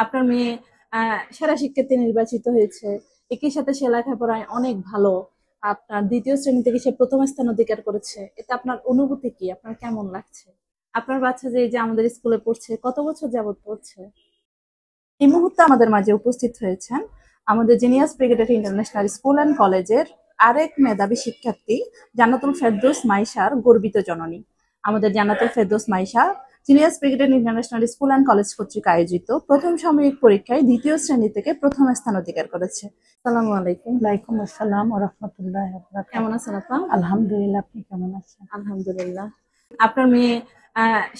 আপনার মেয়ে সেরা শিক্ষার্থী নির্বাচিত হয়েছে। একই সাথে সে লেখাপড়ায় অনেক ভালো। আপনার দ্বিতীয় শ্রেণী থেকে সে প্রথম স্থান অধিকার করেছে। এতে আপনার অনুভূতি কি? আপনার কেমন লাগছে? আপনার বাচ্চা যে এই যে আমাদের স্কুলে পড়ছে, কত বছর যাবত পড়ছে? এই মুহূর্তে আমাদের মাঝে উপস্থিত হয়েছেন আমাদের জিনিয়াস ব্রিগেডের ইন্টারন্যাশনাল স্কুল অ্যান্ড কলেজের আরেক মেধাবী শিক্ষার্থী জান্নাতুল ফেরদৌস মাইশার গর্বিত জননী। আমাদের জান্নাতুল ফেরদৌস মাইশা জিনিয়াস ব্রিগেডের ইন্টারন্যাশনাল স্কুল অ্যান্ড কলেজ কর্তৃক আয়োজিত প্রথম সাময়িক পরীক্ষায় দ্বিতীয় শ্রেণী থেকে প্রথম স্থান অধিকার করেছে। আসসালামু আলাইকুম। ওয়ালাইকুম আসসালাম ওয়া রাহমাতুল্লাহি ওয়া বারাকাতুহু। কেমন আছেন আপা? আলহামদুলিল্লাহ, আপনি কেমন আছেন? আলহামদুলিল্লাহ। আপনার মেয়ে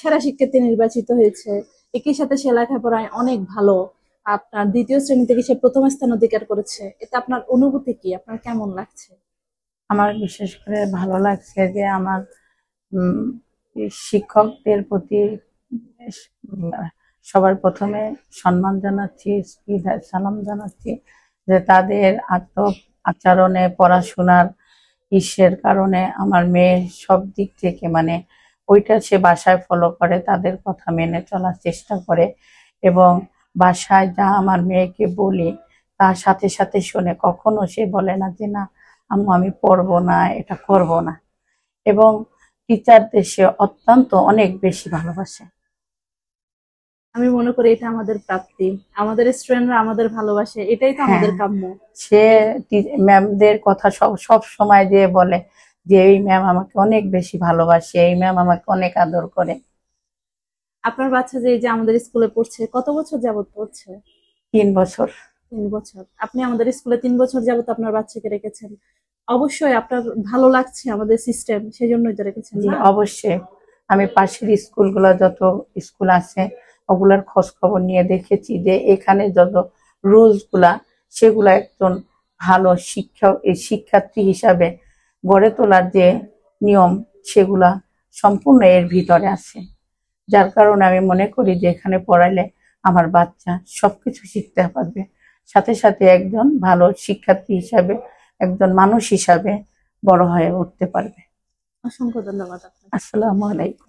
সেরা শিক্ষার্থী নির্বাচিত হয়েছে। একই সাথে সে লেখাপড়ায় অনেক ভালো। আপনার দ্বিতীয় শ্রেণী থেকে সে প্রথম স্থান অধিকার করেছে। এতে আপনার অনুভূতি কি? আপনার কেমন লাগছে? আমার বিশেষ করে ভালো লাগছে যে আমার উম, এই শিক্ষকদের প্রতি উম, সবার প্রথমে সম্মান জানাচ্ছি, সালাম জানাচ্ছি যে তাদের আচরণে, পড়াশোনার ইসের কারণে আমার মেয়ে সব দিক থেকে মানে ওইটা সে বাসায় ফলো করে, তাদের কথা মেনে চলার চেষ্টা করে এবং বাসায় যা আমার মেয়েকে বলি তার সাথে সাথে শোনে। কখনো সে বলে না যে না আম্মু আমি পড়বো না, এটা করব না। এবং টিচারদের সে অত্যন্ত অনেক বেশি ভালোবাসে। আমি মনে করি এটা আমাদের প্রাপ্তি। আমাদের স্টুডেন্টরা আমাদের ভালোবাসে, এটাই তো হ্যাঁ, আমাদের কাম্য। সে ম্যামদের কথা সব সব সময় যে বলে যে এই ম্যাম আমাকে অনেক বেশি ভালোবাসে, এই ম্যাম আমাকে অনেক আদর করে। আপনার বাচ্চা যে এই যে আমাদের স্কুলে পড়ছে, কত বছর যাবত পড়ছে? 3 বছর। 3 বছর। আপনি আমাদের স্কুলে 3 বছর যাবত আপনার বাচ্চাকে রেখেছেন। অবশ্যই আপনার ভালো লাগছে আমাদের সিস্টেম, সেই জন্যই তো রেখেছেন জি না? অবশ্যই। আমি পাশের স্কুলগুলো যত স্কুল আছে ওগুলার খোঁজ খবর নিয়ে দেখেছি যে এখানে যত রুলস গুলা সেগুলা একজন ভালো শিক্ষক শিক্ষার্থী হিসাবে গড়ে তোলার যে নিয়ম সেগুলা সম্পূর্ণ এর ভিতরে আছে। যার কারণে আমি মনে করি যে এখানে পড়াইলে আমার বাচ্চা সবকিছু শিখতে পারবে, সাথে সাথে একজন ভালো শিক্ষার্থী হিসাবে, একজন মানুষ হিসাবে বড় হয়ে উঠতে পারবে। অসংখ্য ধন্যবাদ আপনাকে। আসসালামু আলাইকুম।